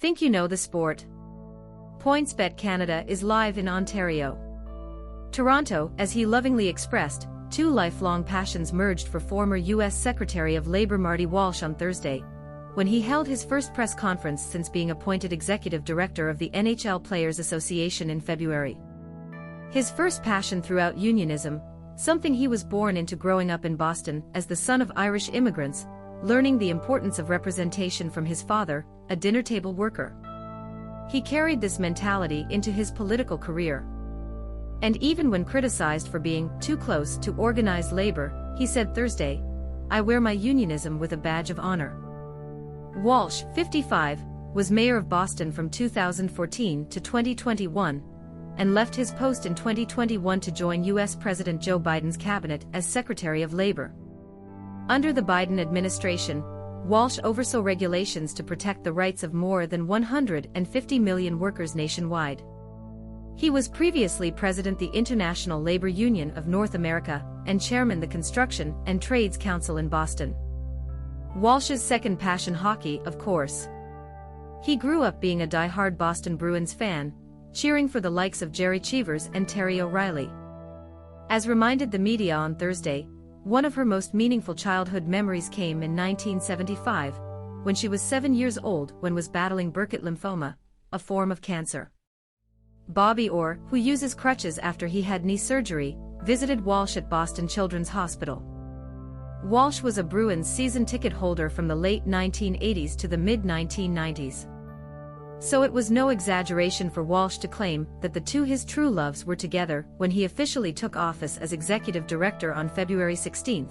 Think you know the sport? PointsBet Canada is live in Ontario. Toronto, as he lovingly expressed, two lifelong passions merged for former U.S. Secretary of Labor Marty Walsh on Thursday, when he held his first press conference since being appointed executive director of the NHL Players Association in February. His first passion throughout unionism, something he was born into growing up in Boston as the son of Irish immigrants, learning the importance of representation from his father, a dinner-table worker. He carried this mentality into his political career. And even when criticized for being too close to organized labor, he said Thursday, "I wear my unionism with a badge of honor." Walsh, 55, was mayor of Boston from 2014 to 2021, and left his post in 2021 to join U.S. President Joe Biden's cabinet as Secretary of Labor. Under the Biden administration, Walsh oversaw regulations to protect the rights of more than 150 million workers nationwide. He was previously president the International Labor Union of North America and chairman the Construction and Trades Council in Boston. Walsh's second passion, hockey, of course. He grew up being a die-hard Boston Bruins fan, cheering for the likes of Gerry, Cheevers and Terry O'Reilly. As reminded the media on Thursday, one of her most meaningful childhood memories came in 1975, when she was 7 years old when was battling Burkitt lymphoma, a form of cancer. Bobby Orr, who uses crutches after he had knee surgery, visited Walsh at Boston Children's Hospital. Walsh was a Bruins season ticket holder from the late 1980s to the mid-1990s. So it was no exaggeration for Walsh to claim that the two his true loves were together when he officially took office as executive director on February 16,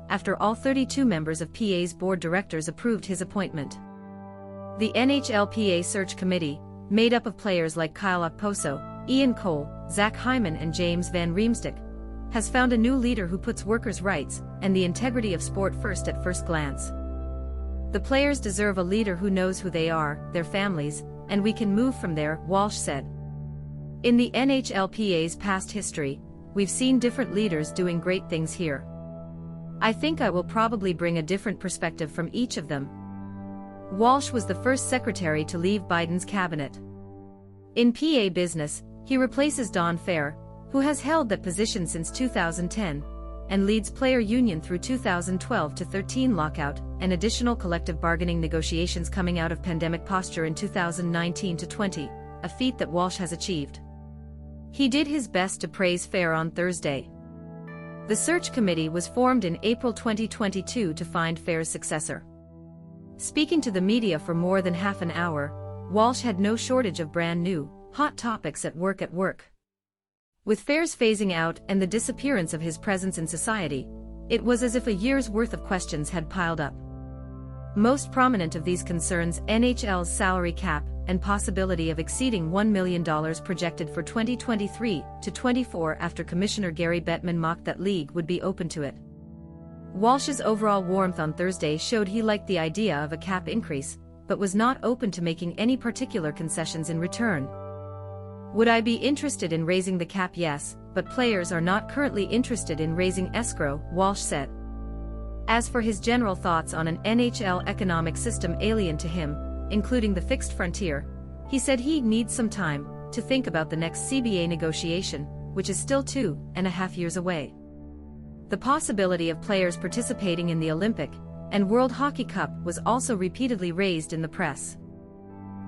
after all 32 members of PA's board directors approved his appointment. The NHLPA search committee, made up of players like Kyle Okposo, Ian Cole, Zach Hyman and James Van Riemsdyk, has found a new leader who puts workers' rights and the integrity of sport first at first glance. The players deserve a leader who knows who they are, their families, and we can move from there, Walsh said. In the NHLPA's past history, we've seen different leaders doing great things here. I think I will probably bring a different perspective from each of them. Walsh was the first secretary to leave Biden's cabinet. In PA business, he replaces Don Fehr, who has held that position since 2010, and leads player union through 2012 to 13 lockout and additional collective bargaining negotiations coming out of pandemic posture in 2019 to 20, a feat that Walsh has achieved. He did his best to praise Fehr on Thursday. The search committee was formed in April 2022 to find Fehr's successor. Speaking to the media for more than half an hour, Walsh had no shortage of brand new, hot topics at work. With Fehr's phasing out and the disappearance of his presence in society, it was as if a year's worth of questions had piled up. Most prominent of these concerns NHL's salary cap and possibility of exceeding $1 million projected for 2023 to 24 after Commissioner Gary Bettman mocked that league would be open to it. Walsh's overall warmth on Thursday showed he liked the idea of a cap increase, but was not open to making any particular concessions in return. Would I be interested in raising the cap? Yes, but players are not currently interested in raising escrow, Walsh said. As for his general thoughts on an NHL economic system alien to him, including the fixed frontier, he said he needs some time to think about the next CBA negotiation, which is still 2.5 years away. The possibility of players participating in the Olympic and World Hockey Cup was also repeatedly raised in the press.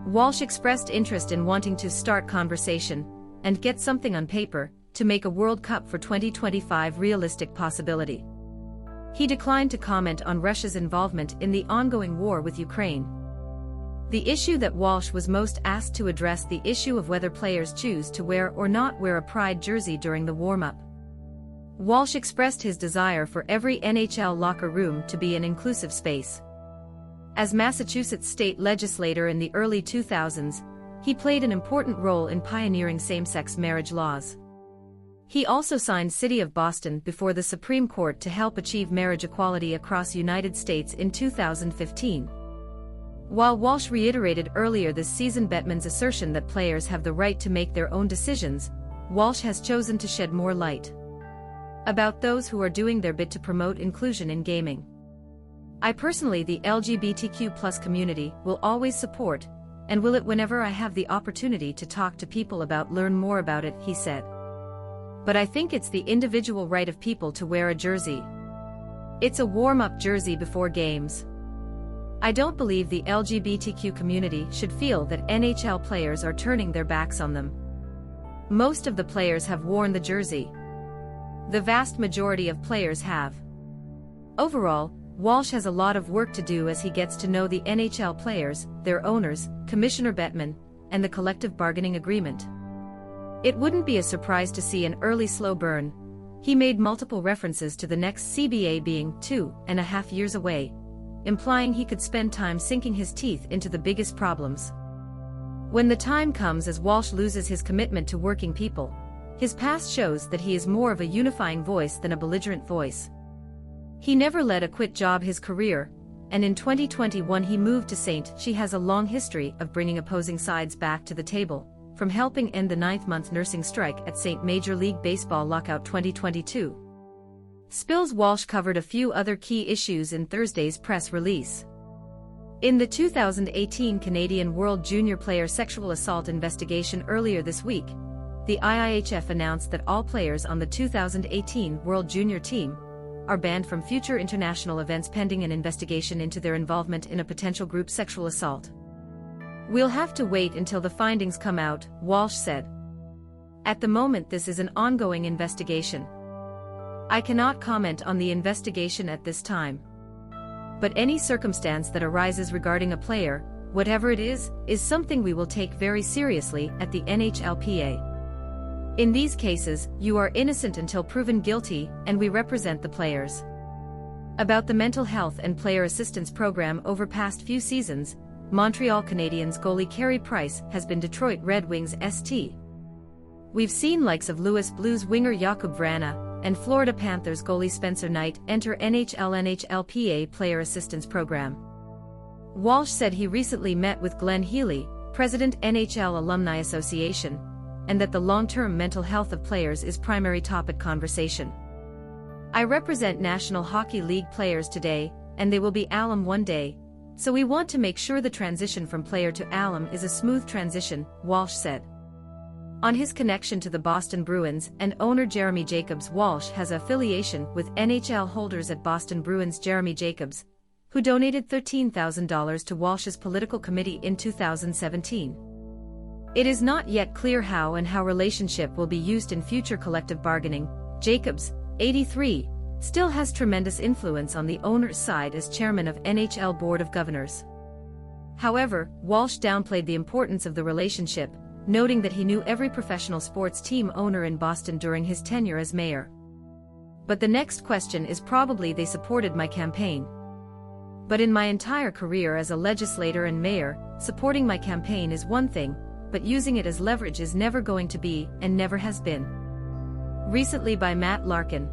Walsh expressed interest in wanting to start conversation and get something on paper to make a World Cup for 2025 realistic possibility. He declined to comment on Russia's involvement in the ongoing war with Ukraine. The issue that Walsh was most asked to address the issue of whether players choose to wear or not wear a pride jersey during the warm-up. Walsh expressed his desire for every NHL locker room to be an inclusive space. As Massachusetts state legislator in the early 2000s, he played an important role in pioneering same-sex marriage laws. He also signed City of Boston before the Supreme Court to help achieve marriage equality across the United States in 2015. While Walsh reiterated earlier this season Bettman's assertion that players have the right to make their own decisions, Walsh has chosen to shed more light about those who are doing their bit to promote inclusion in gaming. I personally, the LGBTQ+ community, will always support and will it whenever I have the opportunity to talk to people learn more about it, he said. But I think it's the individual right of people to wear a jersey. It's a warm-up jersey before games. I don't believe the LGBTQ community should feel that NHL players are turning their backs on them. Most of the players have worn the jersey. The vast majority of players have. Overall, Walsh has a lot of work to do as he gets to know the NHL players, their owners, Commissioner Bettman, and the collective bargaining agreement. It wouldn't be a surprise to see an early slow burn. He made multiple references to the next CBA being 2.5 years away, implying he could spend time sinking his teeth into the biggest problems. When the time comes as Walsh loses his commitment to working people, his past shows that he is more of a unifying voice than a belligerent voice. He never led a quit job his career, and in 2021 he moved to St. She has a long history of bringing opposing sides back to the table, from helping end the 9th-month nursing strike at St. Major League Baseball lockout 2022. Spills Walsh covered a few other key issues in Thursday's press release. In the 2018 Canadian World Junior Player Sexual Assault investigation earlier this week, the IIHF announced that all players on the 2018 World Junior team are banned from future international events pending an investigation into their involvement in a potential group sexual assault. We'll have to wait until the findings come out, Walsh said. At the moment this is an ongoing investigation. I cannot comment on the investigation at this time. But any circumstance that arises regarding a player, whatever it is something we will take very seriously at the NHLPA. In these cases, you are innocent until proven guilty, and we represent the players. About the mental health and player assistance program over past few seasons, Montreal Canadiens goalie Carey Price has been Detroit Red Wings St. We've seen likes of Louis Blues winger Jakub Vrana and Florida Panthers goalie Spencer Knight enter NHLPA player assistance program. Walsh said he recently met with Glenn Healy, president NHL Alumni Association, and that the long-term mental health of players is primary topic conversation. I represent National Hockey League players today, and they will be alum one day, so we want to make sure the transition from player to alum is a smooth transition, Walsh said. On his connection to the Boston Bruins and owner Jeremy Jacobs, Walsh has affiliation with NHL holders at Boston Bruins. Jeremy Jacobs, who donated $13,000 to Walsh's political committee in 2017. It is not yet clear how relationship will be used in future collective bargaining. Jacobs, 83, still has tremendous influence on the owner's side as chairman of NHL Board of Governors. However, Walsh downplayed the importance of the relationship, noting that he knew every professional sports team owner in Boston during his tenure as mayor. But the next question is probably they supported my campaign. But in my entire career as a legislator and mayor, supporting my campaign is one thing, but using it as leverage is never going to be, and never has been. Recently by Matt Larkin.